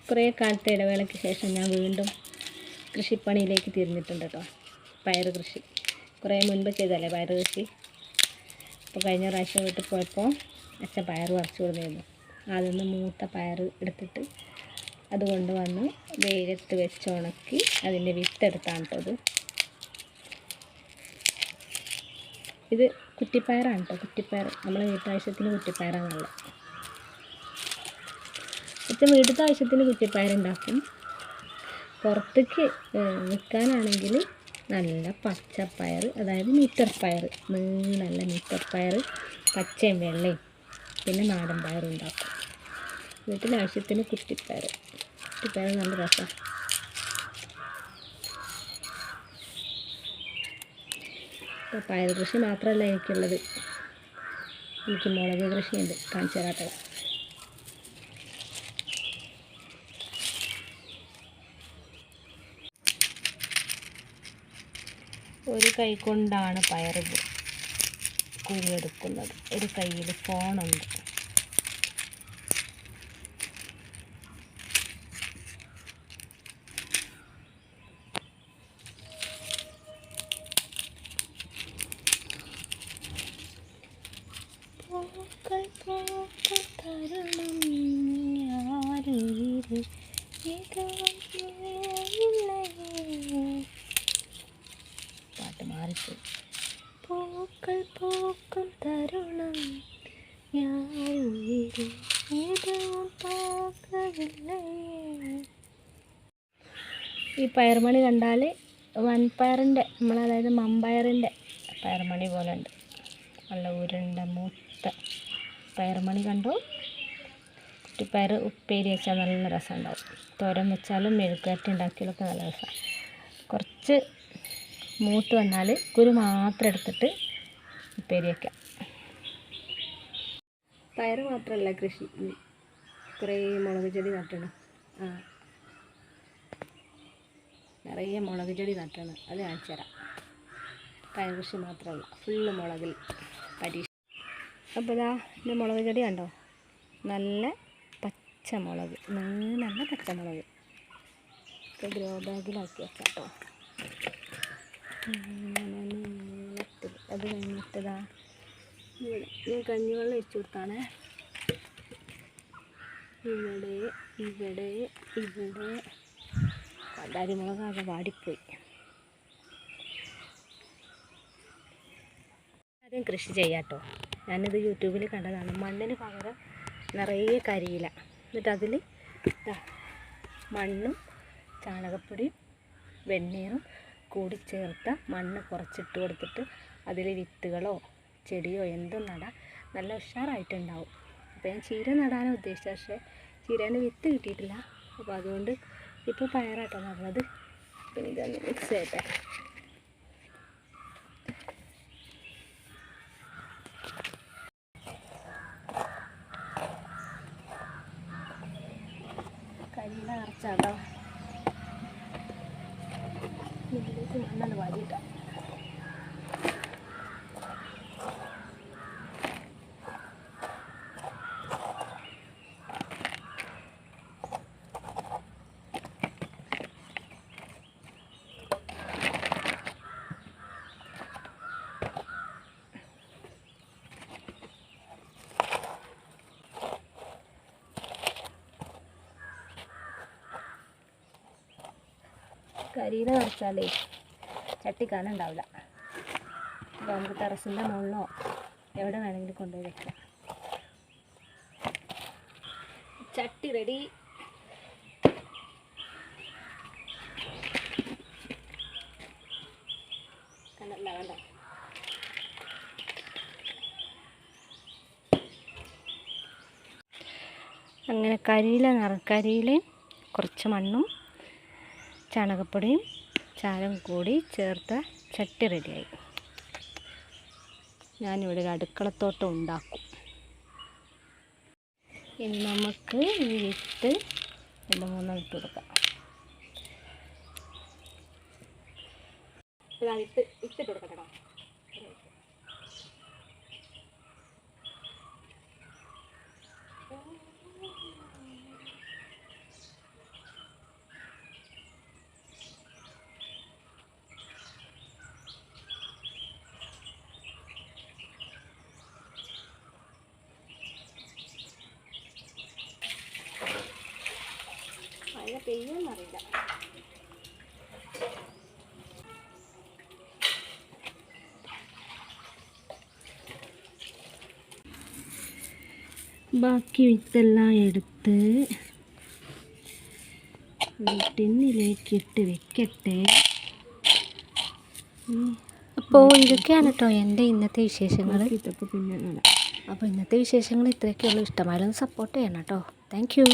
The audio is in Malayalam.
കുറേ കാലത്തെ ഇടവേളയ്ക്ക് ശേഷം ഞാൻ വീണ്ടും കൃഷിപ്പണിയിലേക്ക് തിരിഞ്ഞിട്ടുണ്ട് കേട്ടോ. പയർ കൃഷി കുറേ മുൻപ് ചെയ്തല്ലേ പയർ കൃഷി. അപ്പോൾ കഴിഞ്ഞ പ്രാവശ്യം വീട്ടിൽ പോയപ്പോൾ അച്ഛൻ പയർ പറിച്ചു കൊടുത്തിരുന്നു. അതിൽ നിന്ന് മൂത്ത പയർ എടുത്തിട്ട് അതുകൊണ്ട് വന്ന് വെയിലത്ത് വെച്ച് ഉണക്കി അതിൻ്റെ വിത്തെടുത്താണ് കേട്ടോ. ഇത് കുറ്റിപ്പയറാണ് കേട്ടോ. കുറ്റിപ്പയർ നമ്മൾ വീട്ടാവശ്യത്തിന് കുറ്റിപ്പയറാണുള്ളത്. അച്ഛൻ വീട്ടിലത്തെ ആവശ്യത്തിന് കുറ്റിപ്പയറുണ്ടാക്കും. പുറത്തേക്ക് വിൽക്കാനാണെങ്കിൽ നല്ല പച്ചപ്പയർ, അതായത് മീറ്റർ പയർ, നല്ല മീറ്റർ പയർ, പച്ചയും വെള്ളയും പിന്നെ നാടൻ പയറും ഉണ്ടാക്കും. വീട്ടിലാവശ്യത്തിന് കുറ്റിപ്പയർ നല്ല രസമാണ്. ഇപ്പോൾ പയർ കൃഷി മാത്രമല്ല എനിക്കുള്ളത്, എനിക്ക് മുളക് കൃഷിയുണ്ട്. കാണിച്ചു തരാട്ടോ. ഒരു കൈ കൊണ്ടാണ് പയർ കുഴിയെടുക്കുന്നത്, ഒരു കയ്യിൽ ഫോണുണ്ട്. പാട്ട് മാറിപ്പോയി. പൂക്കൾ പൂക്കും തരുണം ഈ പയർമണി കണ്ടാൽ വൻപയറിൻ്റെ അതായത് മമ്പയറിൻ്റെ പയർമണി പോലെ ഉണ്ട്. നല്ല ഉരുണ്ട മൂത്ത പയർമണി കണ്ടോ. കുറ്റിപ്പയർ ഉപ്പേരി വെച്ചാൽ നല്ല രസമുണ്ടാവും. തോരൻ വെച്ചാലും മെഴുക്കുവരട്ടി ഉണ്ടാക്കിയാലൊക്കെ നല്ല രസമാണ്. കുറച്ച് മൂത്ത് വന്നാൽ കുരു മാത്രം എടുത്തിട്ട് ഉപ്പേരി വയ്ക്കാം. പയർ മാത്രമല്ല കൃഷി, കുറേ മുളക് ചെടി നട്ടണം. നിറയെ മുളക് ചെടി നട്ടണം, അത് കാണിച്ചു തരാം. പയർ കൃഷി മാത്രമല്ല, ഫുള്ള് മുളകിൽ പരീക്ഷ. അപ്പോൾ ഇതാ എൻ്റെ മുളക് ചെടി കണ്ടോ, നല്ല പച്ചമുളക്, നല്ല പച്ചമുളക്. ഇപ്പോൾ ഗ്രോ ബാഗിലാക്കി വെക്കാം കേട്ടോ. അത് കഴിഞ്ഞിട്ടതാ ഇവിടെ ഞാൻ കഞ്ഞിവെള്ളം ഒഴിച്ചു കൊടുത്താണേ. ഇവിടെ ഇവിടെ ഇവിടെ അരിമുളകാകെ വാടിപ്പോയി. ആദ്യം കൃഷി ചെയ്യാം കേട്ടോ. ഞാനിത് യൂട്യൂബിൽ കണ്ടതാണ്. മണ്ണിന് പകരം നിറയെ കരിയില, എന്നിട്ട് അതിൽ മണ്ണും ചാണകപ്പൊടിയും വെണ്ണീറും കൂടി ചേർത്ത മണ്ണ് കുറച്ചിട്ട് കൊടുത്തിട്ട് അതിൽ വിത്തുകളോ ചെടിയോ എന്തും നടാം. നല്ല ഉഷാറായിട്ടുണ്ടാവും. അപ്പോൾ ഞാൻ ചീര നടാനാണ് ഉദ്ദേശിച്ചത്, പക്ഷേ ചീരേൻ്റെ വിത്ത് കിട്ടിയിട്ടില്ല. അപ്പോൾ അതുകൊണ്ട് ഇപ്പോൾ പയറാട്ടോ നടുന്നത്. പിന്നെ ഇതൊന്ന് മിക്സ് ചെയ്യട്ടെ. കരിയില നിറച്ചാട്ടോ. ഇതിലേക്ക് മണ്ണൊന്ന് വാരിയിട്ടാം. കരിയില നിറച്ചാലേ ചട്ടിക്കാലം ഉണ്ടാവില്ല. അപ്പോൾ നമുക്ക് ടെറസിൻ്റെ മുകളിലോ എവിടെ വേണമെങ്കിലും കൊണ്ടുപോയി വെക്കാം. ചട്ടി റെഡി. കണ്ടല്ല കണ്ട. അങ്ങനെ കരിയിലയും കുറച്ച് മണ്ണും ചാണകപ്പൊടിയും ചാരം കൂടി ചേർത്ത ചട്ടി റെഡിയായി. ഞാനിവിടെ ഒരു അടുക്കളത്തോട്ടം ഉണ്ടാക്കും. ഇനി നമുക്ക് ഈ വിത്ത് 2-3 ഇട്ട് കൊടുക്കാം. ഇട്ട് കൊടുക്കട്ടോ. എങ്ങനെ പെയ്യുമെന്നറിയില്ല. ബാക്കി വിത്തെല്ലാം എടുത്ത് ടിന്നിലേക്ക് ഇട്ട് വെക്കട്ടെ. അപ്പോൾ ഇതൊക്കെയാണ് കേട്ടോ എൻ്റെ ഇന്നത്തെ വിശേഷങ്ങൾ. ഇതൊക്കെ പിന്നെ അപ്പോൾ ഇന്നത്തെ വിശേഷങ്ങൾ ഇത്രയൊക്കെയുള്ളൂ. ഇഷ്ടമായാലും സപ്പോർട്ട് ചെയ്യണം കേട്ടോ. Thank you.